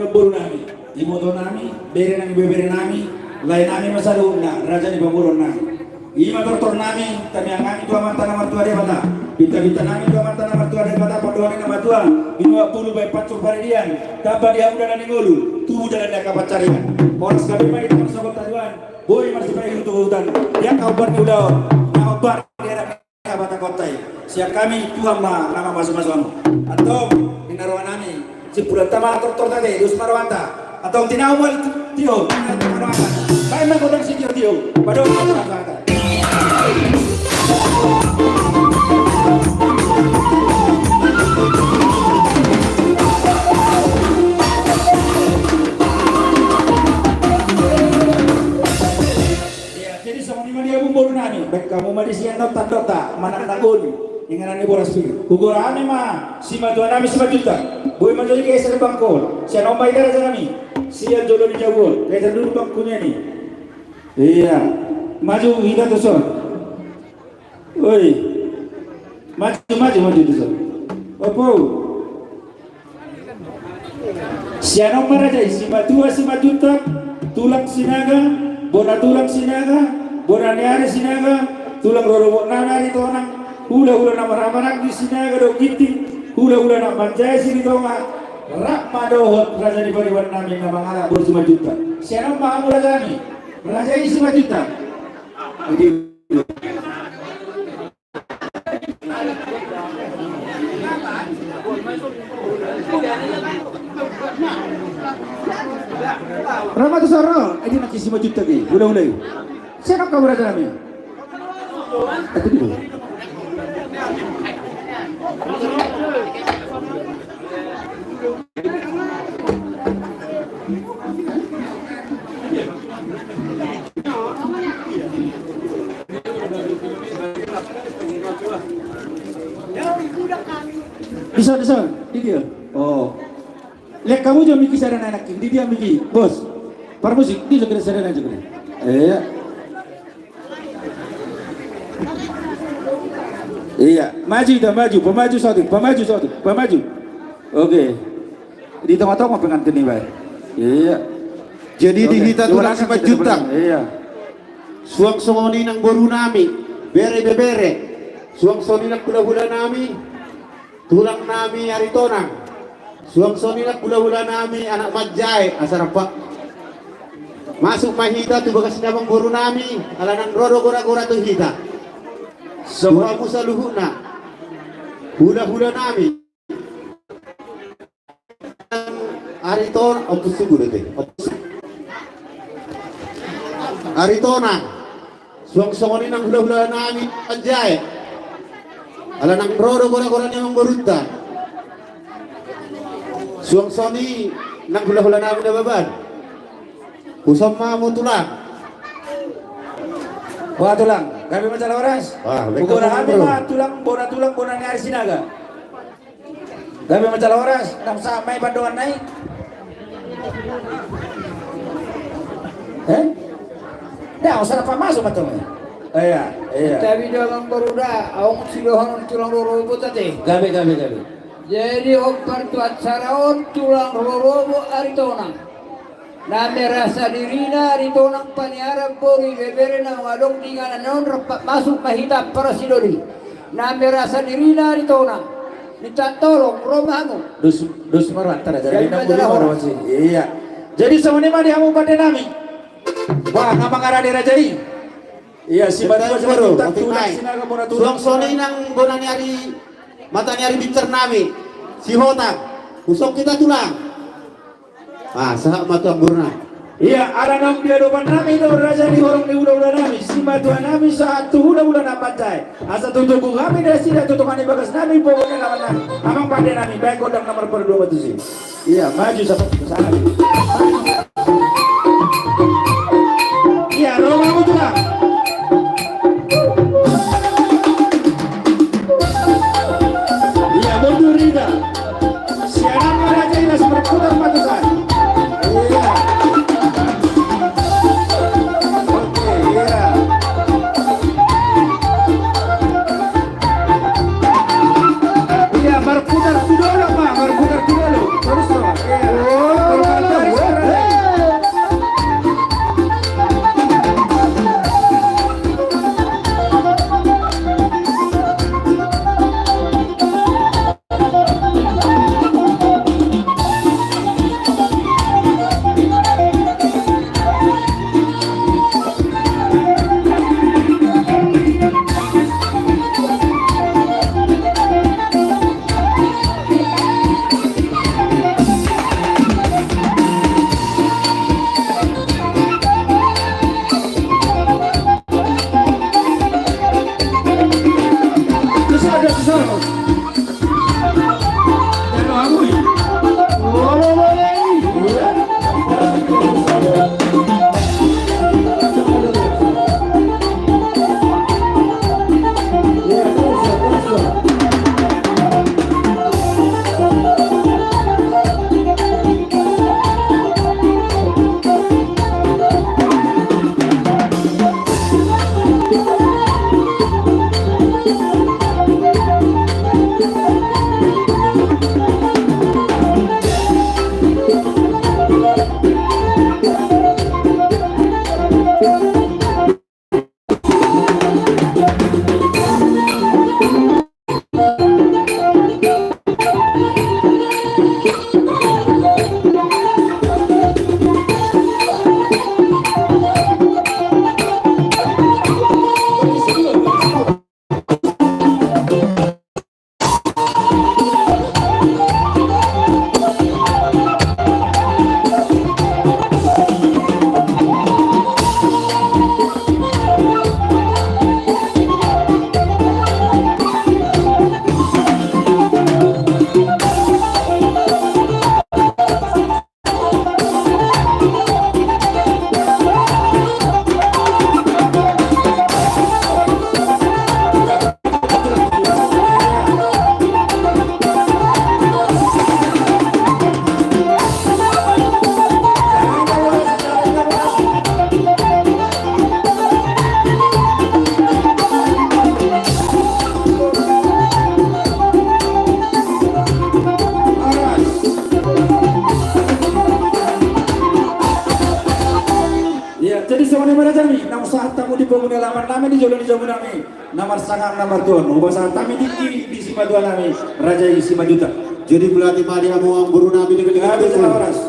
buru nami, imoto nami, bere nami bebere nami, lain nami masalu na raja ni pemburu nami. Ima tortor nami, kami angami tua mata nama tua dia mata. Bita nami tua mata nama tua dia mata. Paduan nama tua. 50 baik pacur paridian. Dapat dia muda dan ngulu. Tu dan dia kapat carian. Poros kami mai teman sobat taduan. Boy masih baik untuk hutan. Dia kau bar ni udah. Kau bar dia kapat kotai. Siap kami Tuhan mah nama masuk-masuk. Atau dinaruan nami. Si bulan tama tortor tadi. Dus marwanta. Atau tinawal tio. Marwanta. Baik mah kodang si tio. Paduan marwanta. Jadi sama ni dia bumbul nani, baik kamu mah di siang nota mana nagun, ingat ni boras pi. Kugurane mah si matuan nami 5 juta. Boy majoli ke ser bangkol. Si nombai dara nami. Si jodoh di jagol. Kayak dulu bangkunya ni. Iya. Maju hingga tuson. Oi. Maju tuson. Opo. Si nomor aja si matua 5 juta. Tulang sinaga, bona tulang sinaga, bona neare sinaga, tulang rorobok nana itu orang. Hula nama ramanak di sinaga do giting. Hula nak manjai sini tonga. Rak madohot raja di pariwan nami nama ngala bor 5 juta. Siapa mah mula kami? Raja ini 5 juta. Ramadhan Sarno, ini nak 5 juta ke? Hula. Siapa kau raja nami? Aku dulu. Bisa, di dia. Oh, lihat kamu jangan mikir saran anak di dia mikir, bos. Para musik, dia juga saran aja kan. Iya, maju satu. Oke. Di tengah-tengah pengantin ini, Pak. Iya. Jadi di kita tulang 5 juta. Iya. Suang songoni nang boru nami, bere. Suang soni nang hula nami, tulang nami aritonang. Suang soni nang hula nami anak majai asar apa? Masuk mahita tu bagas nabang boru nami, ala nang roro gora tu hita. Semua musa luhuna, hula nami. Ariton, opus sugu deh. Aritonang, suang songoni nang hula nami majai. Ala nang roro gora nang boruta. Suang soni nang hula nami na baban. Usama mo tulang. Wah tulang, kami masalah oras. Wah, Bukura kami mah tulang, bona ni ari sinaga. Kami masalah oras, nang samai bandungan naik. Dah, usah apa masuk betul. Iya. Tapi dalam baruda, awak silohan tulang rorobo tadi. Gabe. Jadi opar tu acara tulang rorobo aritonang. Nami rasa dirina aritonang paniara bori bebere nang wadong tinganan non repat masuk mahita para silori. Nami rasa dirina aritonang. Minta tolong romamu. Dus marwanta jadi sih. Iya. Jadi semuanya mah diamu pada nami. Wah, ngapa ngara di rajai? Iya, si baru tulang sinaga bona tulang soni nang bona nyari mata nyari bincer nami. Si hotang. Usok kita tulang. Ah, sahak matu amburna. Iya, ada nam dia doban nami do raja di horong di udah nami. Si matu nami satu udah na pantai. Asa tutup kami dari sini tutupannya bagas nami pokoknya lawan nami. Amang pandai nami baik kodam nomor 2 batu sih. Iya, maju sampai ke sana. Iya, romamu tulang. Iya, mundur Rida. Siaran raja ini berputar patusan. Iya. Oke, iya. Iya, berputar dulu, Pak. Berputar dulu. Terus, Pak. Iya. raja mi, nang saat tamu di bangun alaman nami di jalan nami, namar sangat namar tuan, ubah saat kami di sima dua nami, raja isi majuta. Jadi belati mari amu ang guru nabi dengan Gabi Jalawaras.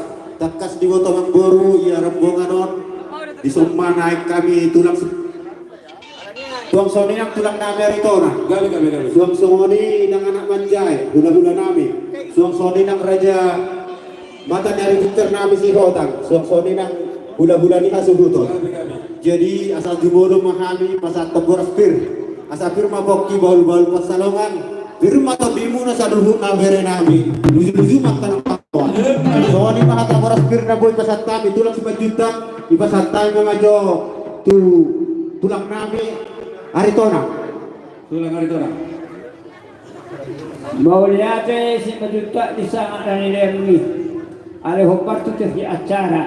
takas di wotong ang boru ya rembongan on di summa naik kami tulang tuang soni yang tulang nami aritona Gabi. suang soni ng anak manjay hula-hula nami suang soni ng raja mata dari Victor nami si Hotang suang soni ng hula-hula ni Asubuton. Gabi. Jadi asal jumolo mahami masa tebur spir asal firma bokki baul-baul pasalongan firma tabimu na sa duhut na bere nami luju-luju makan pakwa soalnya mah tebur spir na boy pasat kami tulang 1 juta ipasat tayo nga jo tulang nami aritona Tulang hari tulang. Mauliate si majuta di sana dan ini. Ale hopar tu di acara.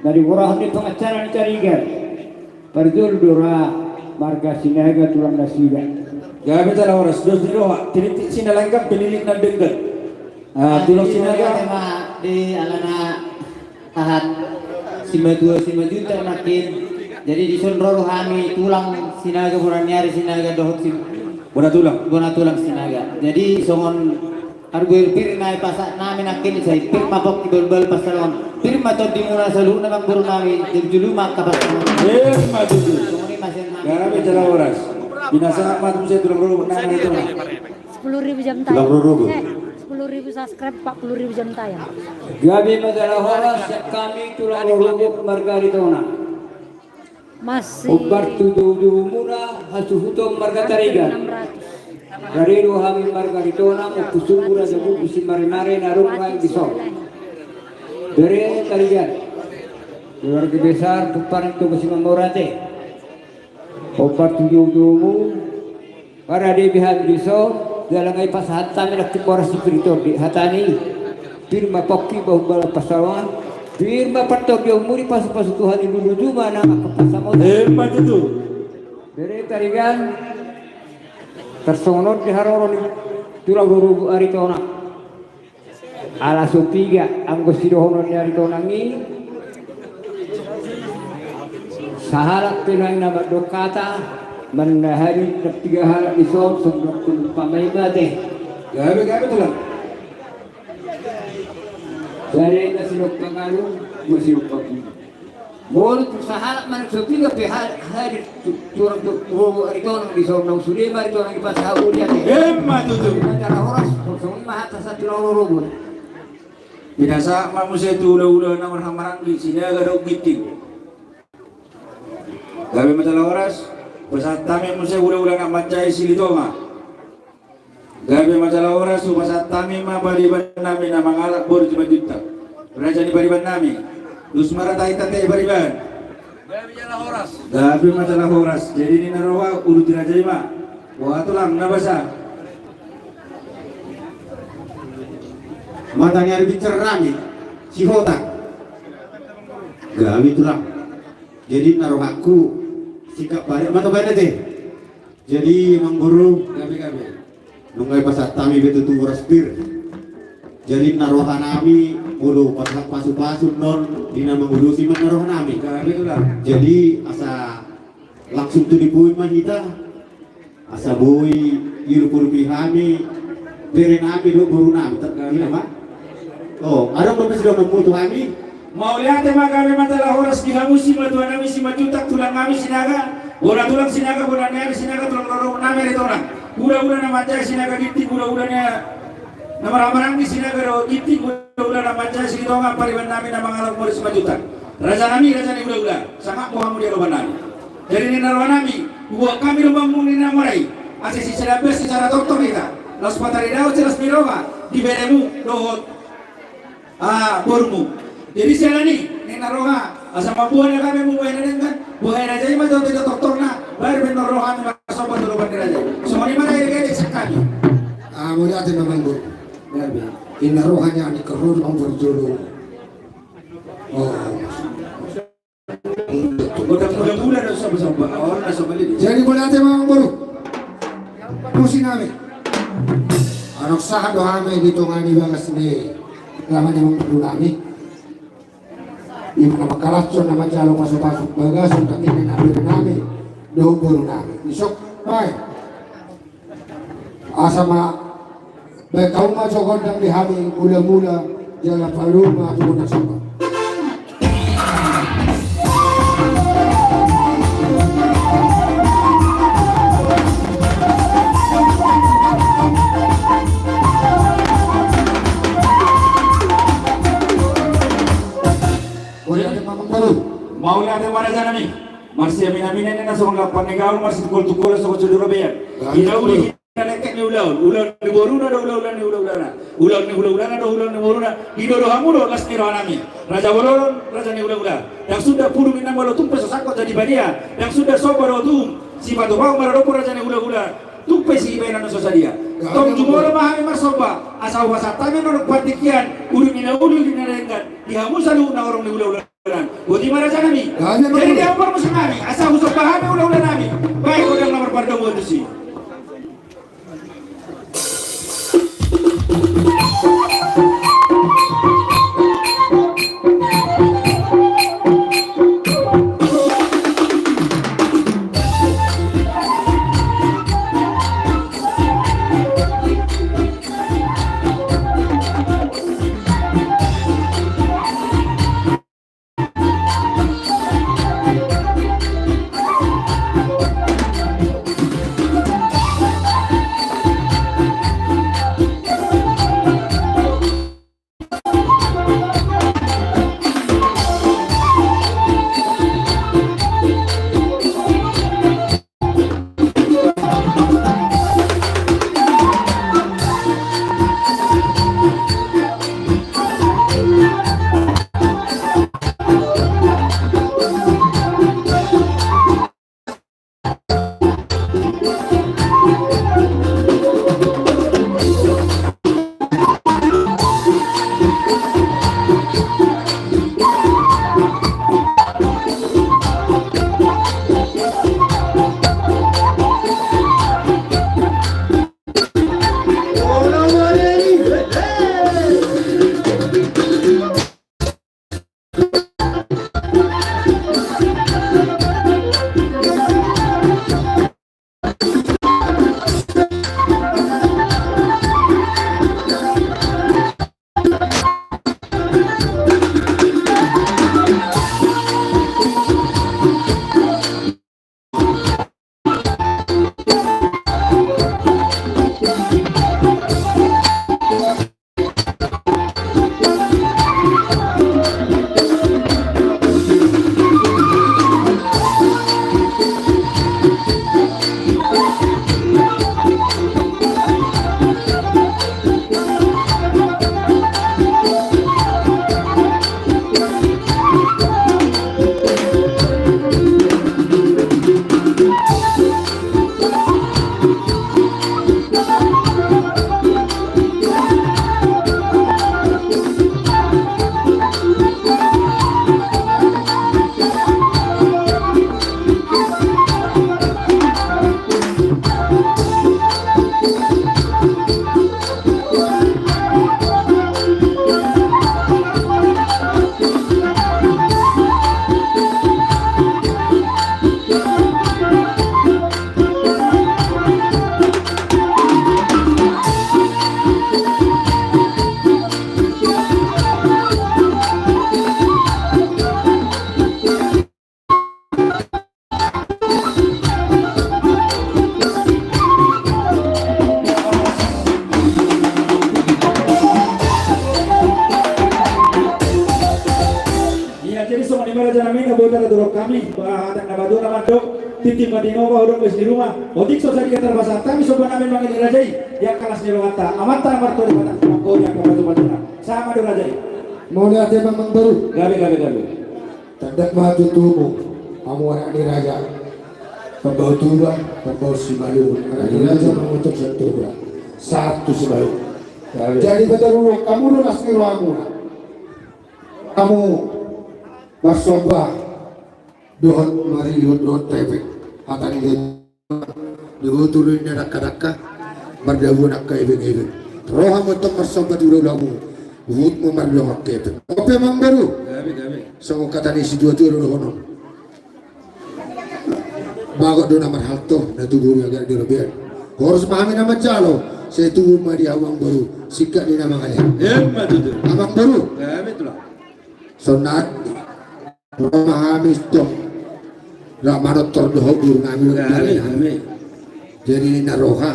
Dari murah di pengacara ni carigan. Perjul dura marga sinaga tulang nasiga. Gabi Jalawaras, dos dilo, tinitik sinalangkap penilik nan dengkel. Tulang sinaga. Di alana ahat sima juta makin jadi di sunro kami tulang sinaga buran nyari sinaga dohot Bona tulang. sinaga jadi songon arguir pir nai pasak nami nakin saya pir mapok bel pasalon pir matot di mula salu na buru nami julu mak kapas Maju. songoni masih Gabi Jalawaras. Binasa amat saya tulang rulu nang itu. 10.000 jam Tulang tayang. ruru. 10.000 subscribe, 40.000 jam tayang. Gabi Jalawaras kami tulang rurubuk marga Aritona. Masih Obar tujuh murah hasuhutom marga Tarigan. 600. Dari kami marga Aritona kusumura jago kusi mari-mari narung ngai bisok. Dari Tarigan. Keluarga besar tuparan tu kusi mamorate. Obar tujuh para di bihan bisok dalam ngai pas hatami nak kipora spiritual di hatani. Firma pokki bahwa pasawan. Firma patok dia umuri pas Tuhan dulu juga nak pasamo. Maju tu. Dari Tarigan tersonot di haroron tulang rurubu Aritona. Ala supiga anggo sidohonon di Aritona ngi. Sahalak pinang nama dokata menahari 3 halak isot sebelum pamai bate. Gabi tulang. Dari nasilok pengaruh masilok pagi. Mulut sahalak man supiga pe hari turang rurubu Aritona di sonong Sulema Aritona di pasahu dia. Maju tu. Cara horas kosong mahata sa tulang rurubu. Binasa manusia itu ulah-ulah namar hamarang di sini agak ada giting. Gabi Jalawaras, pasat tami manusia ulah-ulah nak macai silitoma. Gabi Jalawaras, pasat tami ma bariban nami na mangalak bor 5 juta. Raja di bariban nami. Lusmara tai tante bariban. Gabi Jalawaras. Jadi ini narawa urut raja ima. Wah tulang nabasa. mata nyari Victor nami si Hotang gawi tulang jadi naruh aku sikap balik mata balik deh jadi mengguru Gabi. nunggai pasat tami betul tu respir jadi naruhan nami mulu pasu-pasu non dina mengurusi naruhan nami Gabi tulang. jadi asa langsung tu dipuin mah kita asa bui iru purpihami bere nami do guru nami terkini mah oh ada belum sudah nemu tu kami Mau lihat tema kami masalah horas gila musim tuan kami si majutak tulang kami sinaga bola tulang sinaga bola nyari sinaga tulang lorong nami itu orang udah nama cai sinaga giting udah nama ramarang di sinaga ro giting udah nama cai sini tonga pariban nami nama ngalak murid majutak raja nami raja ni udah sangat muhamu dia loban nami jadi ni narwa nami buat kami lubang muni namarai asisi sedabes secara doktor kita los patari dao jelas miroga di beremu dohot bormu. Jadi siapa ni naroha asal buahnya kami buahnya dengan buahnya aja ima jauh tidak doktorna baru benar roha kami masuk pada lubang raja. Semua ni mana ini sekali. Mula atin naman po. Inaruhan niya ni Karun ang berjulu. Mudah-mudah dah sama-sama. Orang dah sama ini. Jadi mula atin mga buru. Pusin namin. Anong sahad do kami dito nga ni Bangas ni laman yung bulu namin. Ima na makalatson na masyalo pasok-pasok bagason kakinin na biro namin. Doon buro namin. Isok, bay. Asama, bay kauma sokon ng lihami mula-mula jalan paluma tukon na sokon. Mau natin mana dyan namin. Marsi amin amin na sa mga panigaw marsi tukul-tukul sa kutsuluro bayan. Inauli kinalekek ni ulaw. Ulaw ni boruna do ulaw ni ulaw na. Ulaw ni ulaw na do ulaw ni boruna. Didoro hamulo las ni rohanami. Raja Wolon, raja ni ulaw. Yang sudah puluh minang walau tumpe sesakot jadi badia. Yang sudah sobar otum si batu bau maradopo raja ni ulaw. Tumpe si iba na sosadia. Tong jumoro mahami marsoba. Asal wasatami nonok patikian. Ulu ni na ulu ni na lengkat. Dihamusalu na orang ni ulaw. Budi mana sana mi? Jadi dia umur musim kami. Asal usah pahami ulah-ulah nami. Baik udah nomor pada buat sih. kami bahatang na baduna mandok titi madinova urang geus di rumah odik sosari kata bahasa kami sobat amin manggil dirajai yang kalas di lewata amanta marto di batang mangko yang kabatu baduna sama dirajai mau lihat dia memang baru gabe tendak maju tubuh kamu anak diraja pembawa tura pembawa si balu anak diraja mengutuk satu satu si balu jadi betul kamu lunas ke ruangmu kamu bersoba dohot mari dohot tepek hatang dia dohot turun dia daka-daka berdawu nak ke ibing-ibing roham untuk bersoba di ulamu Uhud mo marlo kepe. Ope mang baru. Gabi. So kata ni si dua tiro hono. Bago do naman halto na tubuh agak di robian. Harus pahami naman jalo. Saya tubuh mari awang baru. Sikat ni naman kali. Matutu. Awang baru. Gabi tulah. Sonat. Pahami stop. Ramanot tordo hobur ngamin. Gabi. Jadi ini naroha.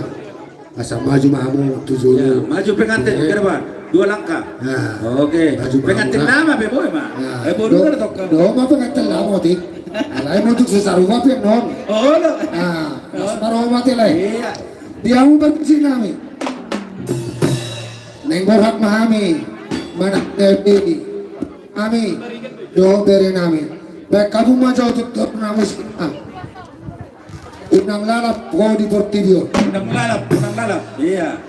Asal maju mahamu tujuh. Ya, maju pengantin ke depan. 2 langkah. Nah. Oke. Maju Pengantin bangga. lama be boy mah. Bodoh kan tok. Do ma pengantin lama ti. Alai mo tuk sesaru ma pe non. Oh, lo. Maro ma ti lai. Iya. Dia mu bersi nami. Neng borhak mahami. Mana devi. Ami. Do bere nami. Baik kamu ma jauh tuk nami. Unang lalap ko di Portillo. Unang lalap. Iya.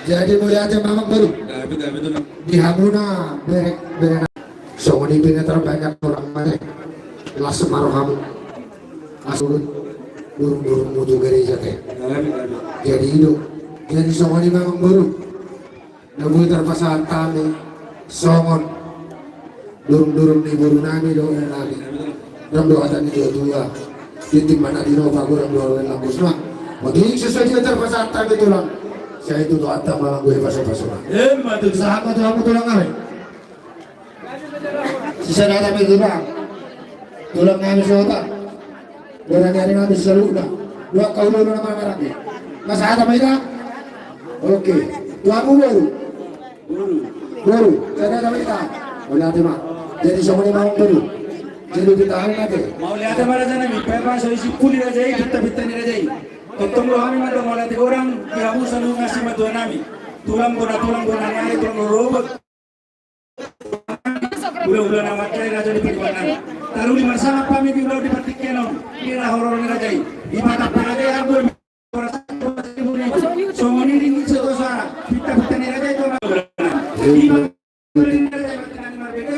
Jadi mulai aja mamang baru di Hamuna berek so di bina terbanyak orang mana las maroham asurut burung-burung mutu gereja teh. Amin, amin. Jadi hidup. Jadi songon ini memang baru. Namun terpasang kami songon durung-durung ni buru nami doa nami. Ram doa tadi dua titik mana di nova kurang doa lampus nak. Mungkin sesuai dengan terpasang kami tulang. Saya itu doa tak malah gue pasang-pasang. Matu. Sahabat tuh aku tulang kami. Sisa data kami tulang kami sota. Orang yang nami selalu dah. Dua kau dulu nama lagi. Mas ada mereka? Oke. Tuamu baru. Baru. Saya ada mereka. Oleh hati mak. Jadi semuanya mau dulu. Jadi kita hari nanti. Mau lihat mana sana nih? Pepa solusi pulih aja, kita ni aja. Ketemu kami mana mau lihat orang kamu selalu ngasih bantuan kami. Tulang guna nyari tulang robot. Ulah nama cari raja di perjuangan. Lalu di masa kami di ulah di partikan on. Kira horor ni raja. Di mata peraja yang ber. Semua ni tinggi setosa. Kita ni raja itu.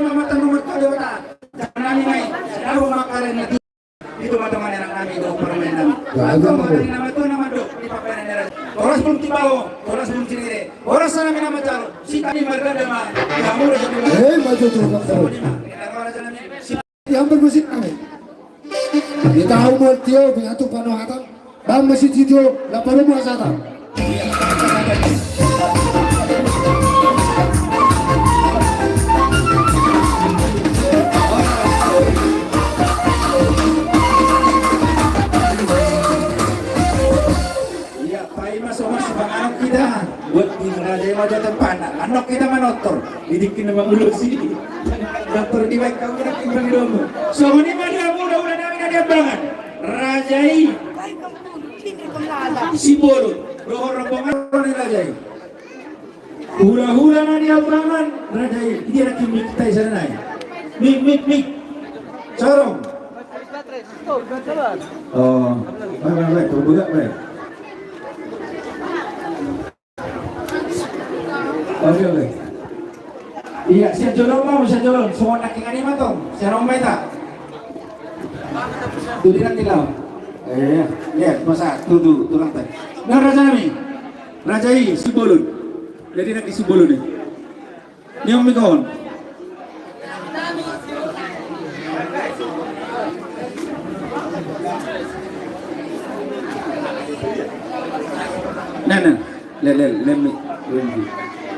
Mama tamu kalian. Jangan main. Lalu makanan nanti. Itu teman anak kami itu permainan kami. Nama itu nama dok di papan ini. Orang belum tibau, orang belum sendiri. Orang sana nama calo. Si kami mereka dema. Kamu udah jadi. Maju tuh kamu. Yang bermusik kami. Kita tahu mau tio, binatu pano hatan. Bang masih tio, laparu buat hatan. Buat di raja yang wajah tempat anak kita manotor didikin nama ulu sih dokter di baik kamu nak imbang domo so ini mana muda namin ada banget rajai si bolu rombongan orang rajai hula na dia bangan rajai dia nak mik kita sana mik corong oh baik terbuka baik. Oke. Iya, siya jolong. Semua nak ingani matong. Siya rombay ta. Tuh lang tilaw. Yes, masa tuh lang tayo. Nah, raja namin. Raja si bolon. Jadi nak isi bolon ni. Ni ang mikon. Nah. Let me.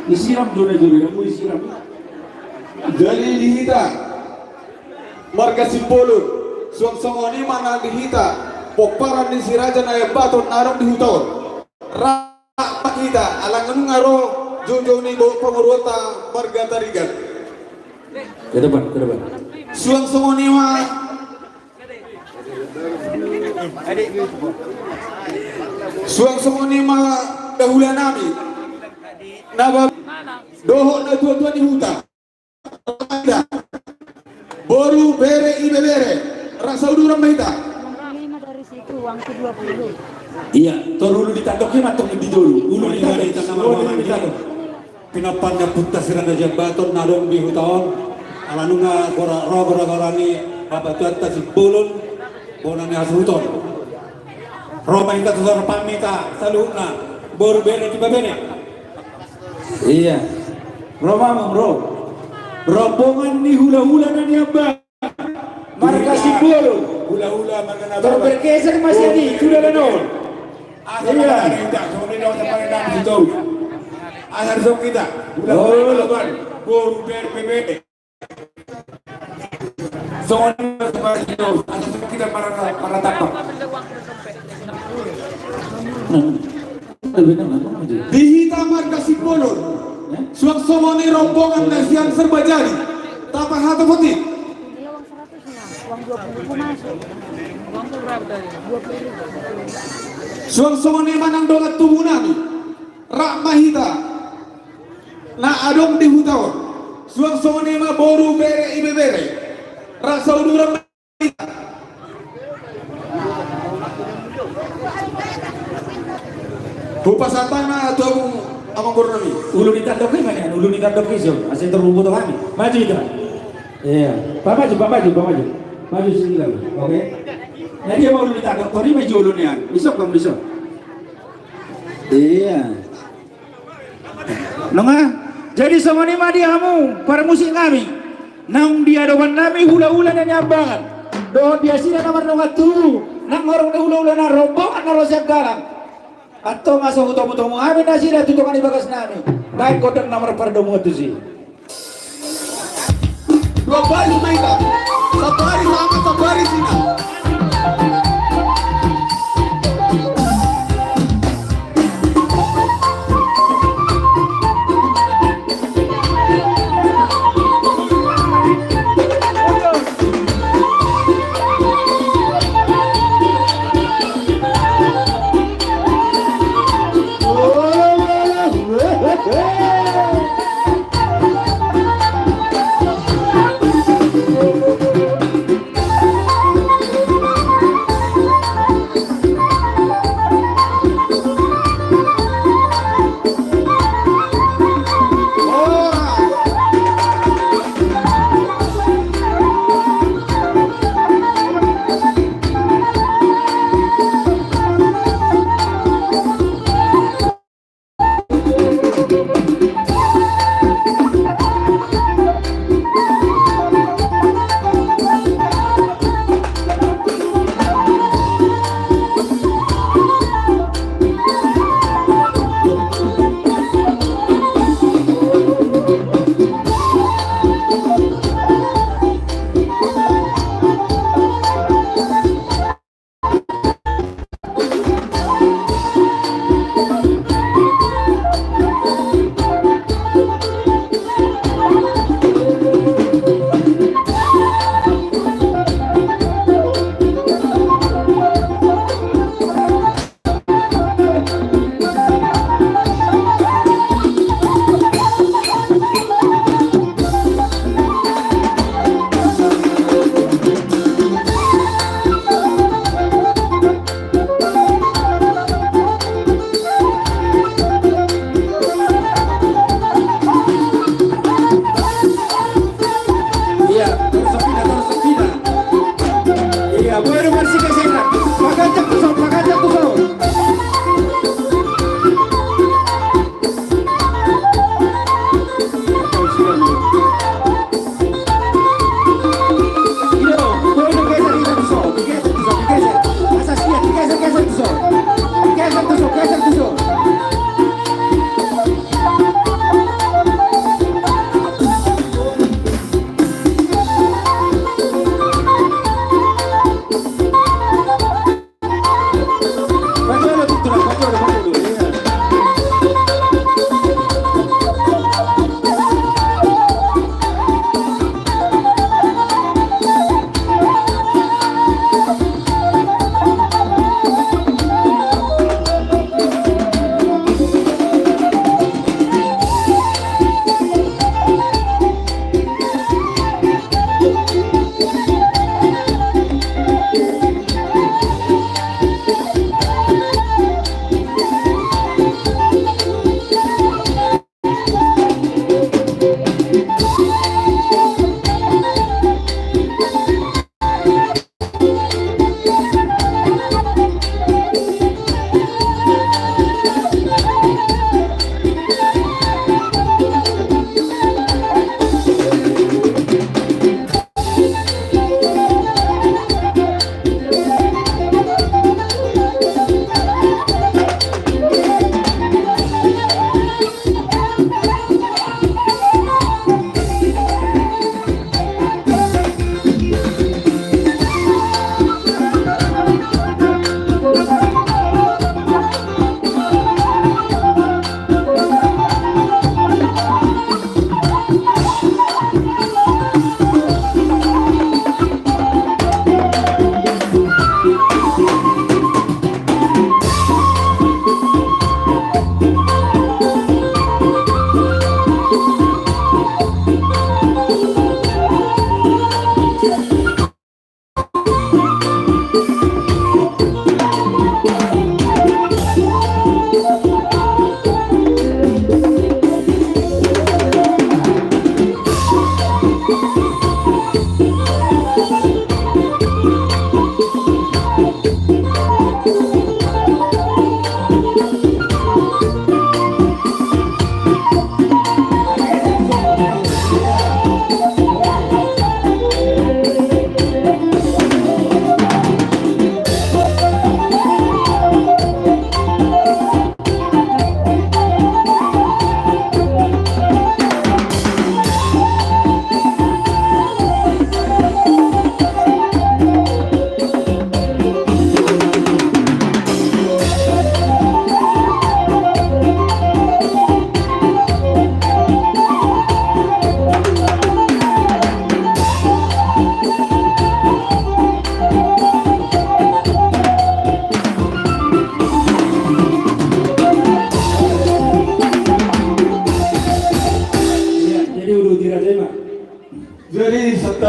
Isiram dulu, kamu isiram. Dari lihita, marga Sipolon, suang-suangoni mana lihita, pokparan di si raja na baton narong di hutan. Rak kita, alangan ngaro, jauh-jauh ni bawa pengurwata marga Tarigan. Ke depan. Suang-suangoni mah, suang-suangoni mah dahulu nami. Naba doho na tua-tua di hutan. Boru bere ibe bere. Rasa uduran mahita. Uang 5 dari situ, uang ke 20. Iya, torulu ditandoknya matong di dulu. Ulu ditandok. Pinapanya putas siranda jembaton nadong di hutan. Alanunga gora-gorani babatuan ta sipulun. Bonane asuton. Roma kita susah pamita saluna. Boru bere tiba bene. Iya. Rombongan ni hula-hula na niya ba? Marga Sipolo. Hula-hula magana. Bergeser masih di sudah lenon. Asal kita, kemudian kita panggil itu. Asal sok kita. Hula-hula kan. Boru bere. Soalnya seperti itu. Asal sok kita para tapak. Dihita marga Sipolon. Suang-suangoni rombongan nasian serba jadi. Tapa hati putih. Dia uang 100 nya, uang 20 masuk. Uang berapa tadi? 20. Suang-suangoni manang dolat tubuh nami. Rak mahita. Na adong di hutawan. Suang-suangoni ma boru bere ibe bere. Rasa uduran mahita. Bupasatan na atau amang bornami. Ulu ditandoknya mana? Ulu ditandoknya sih. Masih terumbu tuh kami. Maju kita. Iya. Pak maju. Maju sini lagi. Oke. Nah dia mau minta dokter ini julun ya. Besok kamu besok. Iya. Nonga, jadi sama ni madi kamu para musik kami. Nang dia doan nami hula-hula na nyabangan. Do dia sila naman nonga tu. Nang orang na hula-hula na rombongan na rosyak galang. Atau ngasong utong-utong mo amin na sila tutukan ibagas nami. Baik kodang nomor perdomo tu sih. 2 baris maika. 1 hari sama 1 baris sina.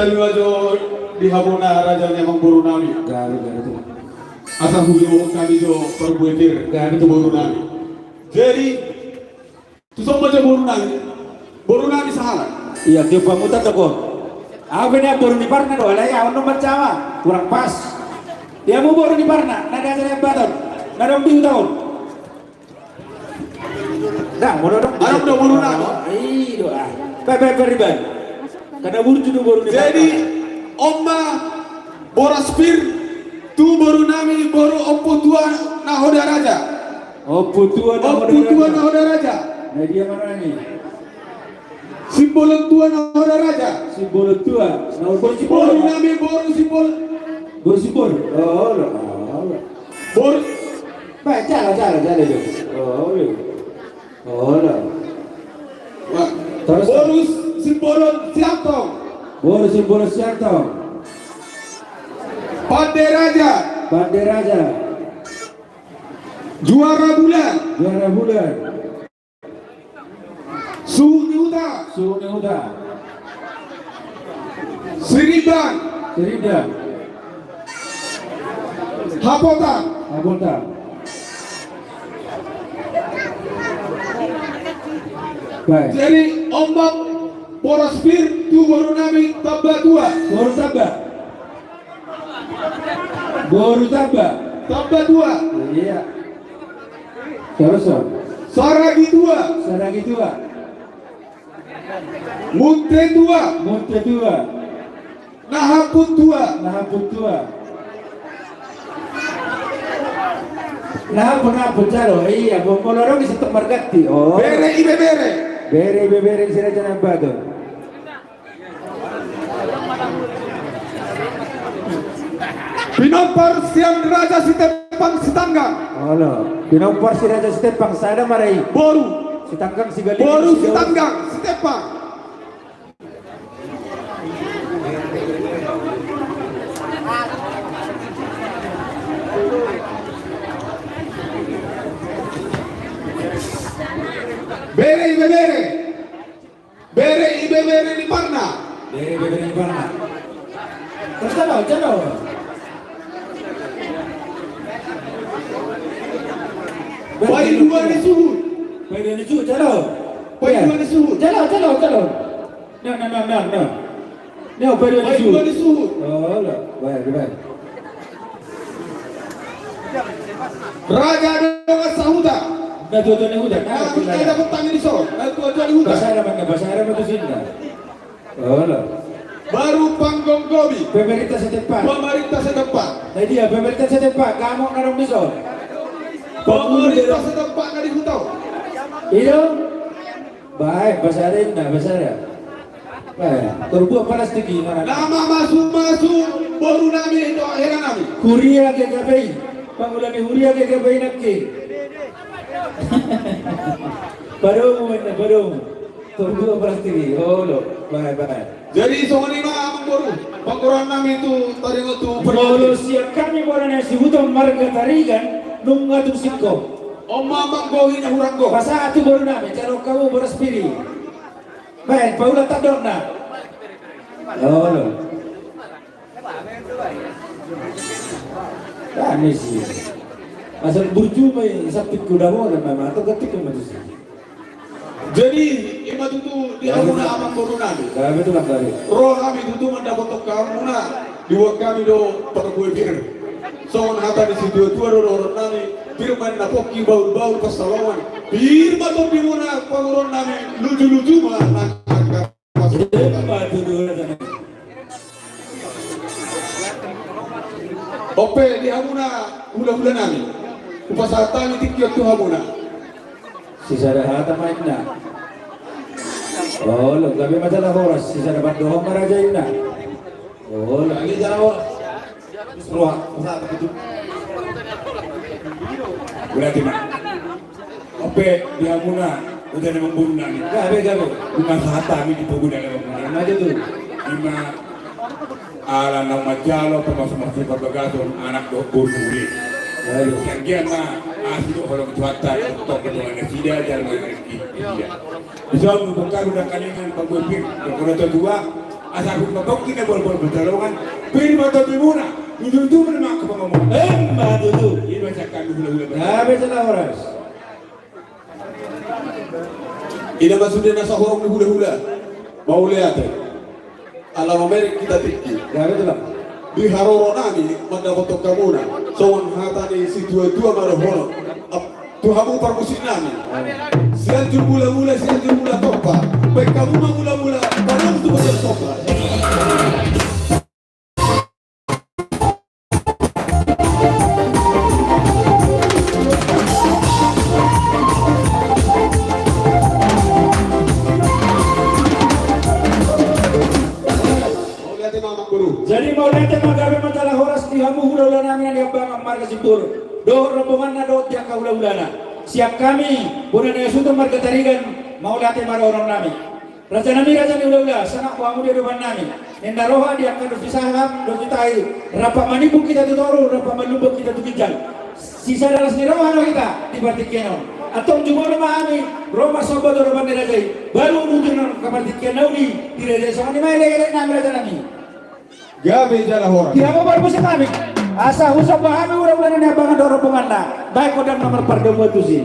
tayo ajo di habona raja memang buru nami. Gabi itu. Asa huyo kami jo perbuetir kami tu buru nami. Jadi tu sama aja buru nami salah. Iya, dia pamutan toko. Aku ini baru di Parna doa lah ya, nomor Jawa kurang pas. Dia mau baru di Parna, nada aja baton, nada minggu tahun. Dah, mau dong. Anak udah buru nami. Iya doa. Bye riban. Karena buru juga baru di Parna. Jadi Omma Boraspir tu baru nami baru Oppo tua nahoda raja. Oppo tua nahoda raja. Nah dia mana nih? Simbol tua nahoda raja. Simbol tua. Nah baru simbol. Baru nami baru simbol. Baru simbol. Oh lah. Baru. Baik, jalan itu. Oh lah. Terus. Baru simbol siapa? Baru simbol siapa? Pandai raja. Juara bulan. Suhu Uda. Siriban. Hapotan. Baik. Jadi ombak Boraspir tu baru nami tabah tua. Baru tabah. Tabah tua. Iya. Terus. Saragi tua. Munte tua. Nahaput tua. Nahaput calo. Iya, bolorong bisa termargati. Oh. Bere sila dyan ang bato. Pinompar siang raja si Tepang si Tanggang. Pinompar si Raja Stepang sana maray. Boru. Si Tanggang si Galing. Boru si Tanggang si Tepang. Bere di Parna. Terus jalo. Pai dua di suhu. Jalo. No, pai dua di suhu. Oh, lah. Baik. Raja dengan sahuda. Natuto ni Huda. Kita dapat tangan di soro. Tuan di huda. Bahasa Arab itu sini. Oh, lah. Baru panggung gobi. Pemerintah setempat. Nah dia pemerintah setempat. Kamu narong misol. Pemerintah setempat nggak dihutau. Iyo. Baik, bahasa Arab. Baik. Terbuat plastik gimana? Nama masuk baru nami itu akhiran nami. Huria ke gabai. Pangulani Huria ke gabai nakki. Baru. Terbuat plastik. Oh lo. Baik. Jadi soalnya amang baru. Pangkuran nami itu tadi waktu Kalau siap kami borana si hutong marga tarigan nunga tu sikko. Amang gohi na hurang go. Pasal itu baru nami kalau kamu beraspiri. Baik, Paula tak dona. Oh lo. Kami sih. Asal burju mai sakit kuda mo dan memang atau ketik manusia. Jadi ima tutu di amuna amang baru nami. Kami tu lah kali. Roh kami tutu mendapat kamu na diwak kami do perbuat pir. Soalnya hata di situ tu ada orang nami firman na poki bau pasalawan. Bir batok di mana panguron nami lucu mana. Batu dulu sana. Ope di amuna hula nami. Upasatan tikyot tu hamuna. Sisa dah hata main na. Oh, lo kami masalah horas. Sisa dapat doang maraja ina. Oh, lagi jalan horas. Seruak, masa begitu. Berarti mak. Ope dia muna udah membunuh nami. Gabe. Bukan hata kami dipugu dalam mana aja tuh. Lima ala nama jalo termasuk masih perbagason anak dokter murid. Lalu sekian mah asli orang cuaca untuk ketuanya tidak jalan lagi. Bisa membongkar udah kalian pagwepir. Kalau dua Asal ko mabok kita bol-bol bertarungan. Pili mo to muna. Itu memang kepengomong. Mbak itu. Ini macam kami hula-hula. Habis lah oras. Ina maksudnya nasa horong ni hula-hula. Mau lihat alam Amerika kita tinggi. Habis lah. Di haroro nami mendapat kamuna. Soan hata ni si tua-tua maraholo. Tuhamu permusin nami. Sianjur mula-mula, sianjur mula topa. Baik kamu mula-mula, padahal itu betul topa. Jadi mau nanti magawe masalah horas di hamu hula namin yang bang marga simpur. Do rombongan na do tiak hula-hulana. Siap kami, bukan yang sudah marga tarigan mau latih marga orang nami. Raja nami raja ni hula-hula, sanak wamu dia depan nami. Nenda roha dia akan disaham, ditai. Rapat manipu kita tu toru, rapat manubuk kita tu kijal. Sisa dalam sini roha kita di batik kenon. Atau cuma memahami Roma sobat orang bandar raja. Baru mungkin kabar batik kenon di raja sama ni mana lagi nama raja nami. Gabi jalan horang. Tidak mau berbusik kami. Asa usap bahami udah ini abangan dorong pemanda. Baik kodam nomor perdomo itu sih.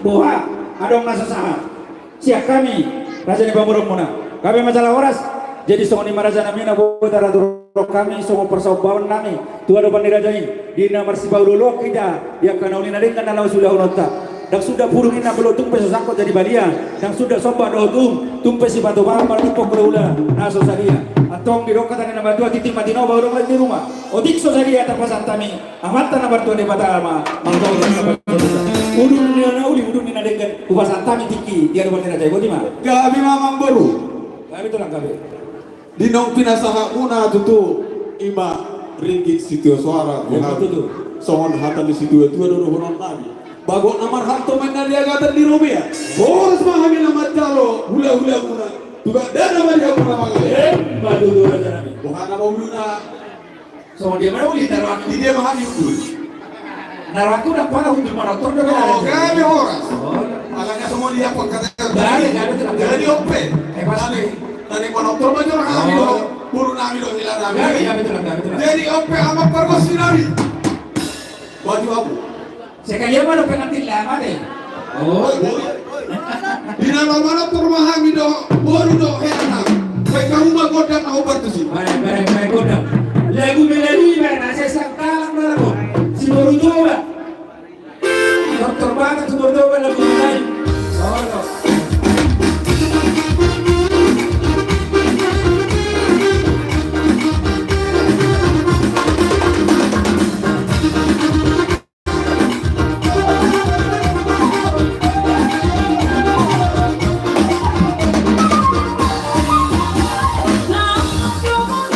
boha adong nasa saha siap kami raja ni pamurung muna kami masalah horas jadi songoni maraja nami na botara durok kami songo persobawan nami tuwa do bani raja ini dina marsibau dulu kita dia kana ulina dengan nalau sudah unota dan sudah burung ina belum tumpe sosangkot jadi balia dan sudah soba dohum tumpe si batu bang malupok berula naso sadia atong di roka tangan batua titik mati no baru di rumah odik so sadia terpasang tami amat tanah batua di bata alma mangkau udun ni na uli udun ni na dengan upasang tami tiki dia do bani raja ibu di mana Gabi mamang baru. kami tulang kami Dinong pinasaha una tutu ima ringgit sitio suara. Ya, betul. Songon hatan di situ itu ada honon nabi. Bago namar hanto main nari agatan di Romea. Boros mahami nama jalo hula-hula muna. Juga dana mari aku nama ngale. badu do raja nami Bukan nama muna. so dia mana uli narwaki Di dia mahami dulu. narwaki udah pada untuk monotor do Oh, kami horas. oh Makanya semua dia apa kata Dari, tulang. Jadi open. pasti Tadi monotor macam orang kami do. Buru nami do hilang nami. kami tulang Jadi open sama pergosi nami. Baju aku. sekalian mana pengantin lama deh oh Di nama mana permahami do baru do hendak. Baik rumah godam aku bertusi. Baik, godam. Lagu melodi mana saya sangkalang lagu. Si baru coba. Dokter banget si baru coba lagu lain. Oh, Now,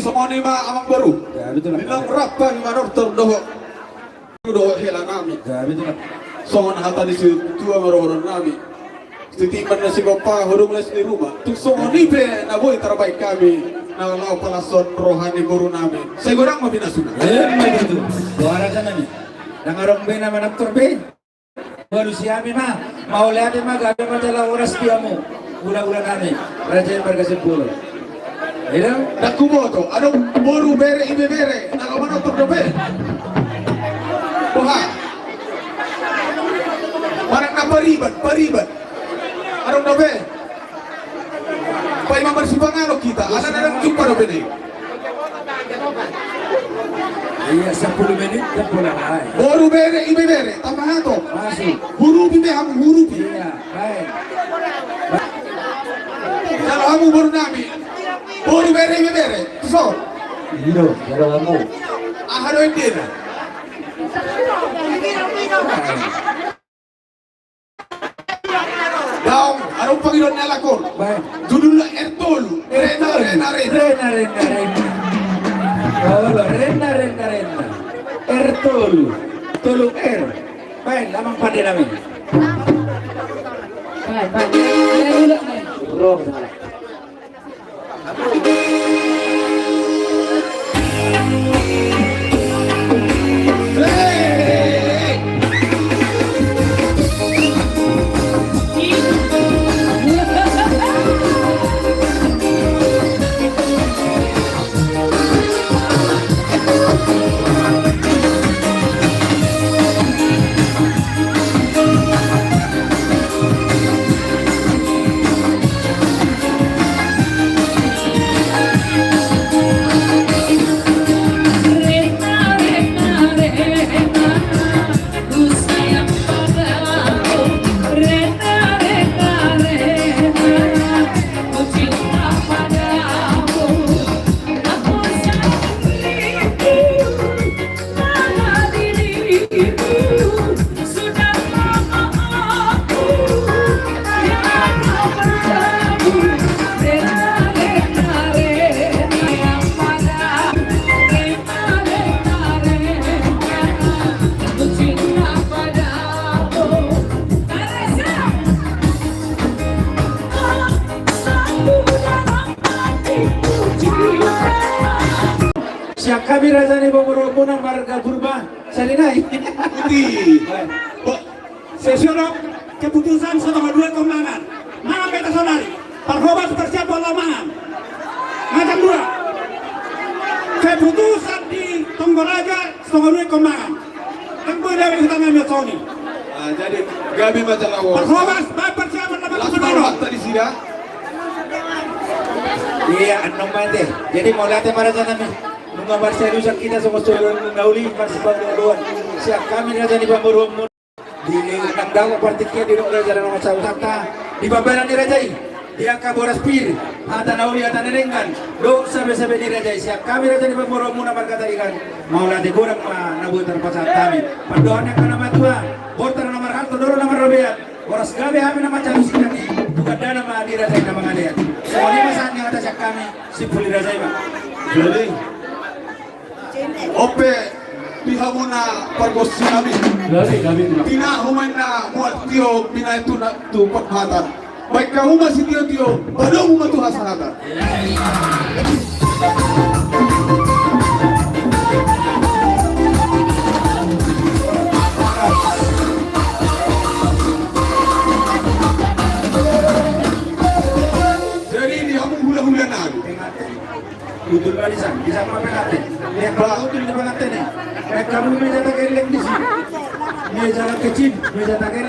semua ma amang baru. Ya betul lah. Bilang berapa ni manor terdoh. Doh hela kami. Ya betul lah. Songon hata di situ orang kami. Setiman na si Bapa hurung les di rumah. Tu songon ni pe na boy terbaik kami. Na lau palason rohani guru nami. Saya gorang mabinasuna. Begitu. Suara sana nih. Nangarong be naman ang turbe. Baru siamin mah. Mau lihat mah gabi majalah oras diamu. Ulang-ulang kami. Raja yang berkesimpulan. Iya? Nakumoto, anong boru bere ibe bere, nakamano terdobe. Boha. Parang na pariban. Anong dobe? Pa imang bersipangalo kita, ana na lang jumpa dobe ni. Iya 10 menit dan pulang. Boru bere ibe bere, tamahato. Masih. Hurupi be hamu hurupi. Iya, baik. Kalau hamu boru nami. Boru bere ibe bere. So, Iya, kalau kamu. ahado indina. Daong, anong Panginoon na lakon? Baik. Judul na Ertolu. Rena. Rena. Oh, Rena. Ertolu. Tolu R. Baik, lamang pandai namin. Siap kami Raja Bogorobo ng Marga Purba Salinay. Putih. Sesionok keputusan setengah 2 kemenangan. Mana beta saudari? Parhobas bersiap buat lamangan. Macam 2. Keputusan di Tonggolaga setengah 2 kemenangan. Tengku dari utama Sony. Jadi Gabi Majalawo. Parhobas baik persiapan laman Langsung kemenangan. tadi sida. Iya, anong mande. Jadi mau latih para namin. Nung seriusan kita sama saudara ngauli parsibang doon. Siap kami Raja Bogorobo. Di nang daw partikya di Raja ng Masawata. Di babaran ni Raja. Di angka boras pir. Ata nauli ata nenengan. Do sabi-sabi ni Raja. Siap kami Raja Bogorobo na magkataigan. Mau latih kurang nabutan pasat kami. Pandoan yang kana matua. Bortar nomor alto doro nomor robeat. Boras gabi kami na macam sikati. Bukan dana ma di Raja na mangalian. Soalnya masakan yang atas kami si Puli Raja ba. Jadi Ope pihamuna pargos sinami. Pinahuman na muat tiyo pinaitu na tu paghatan. Baik kahuma si tiyo baru huma tu hasanatan. Jadi ini kamu hula-hula nabi. Udul balisan, bisa apa pengantin? Yang kalau udul di pengantin nih, kamu meja tak kering di sini, meja kecil, meja tak kering.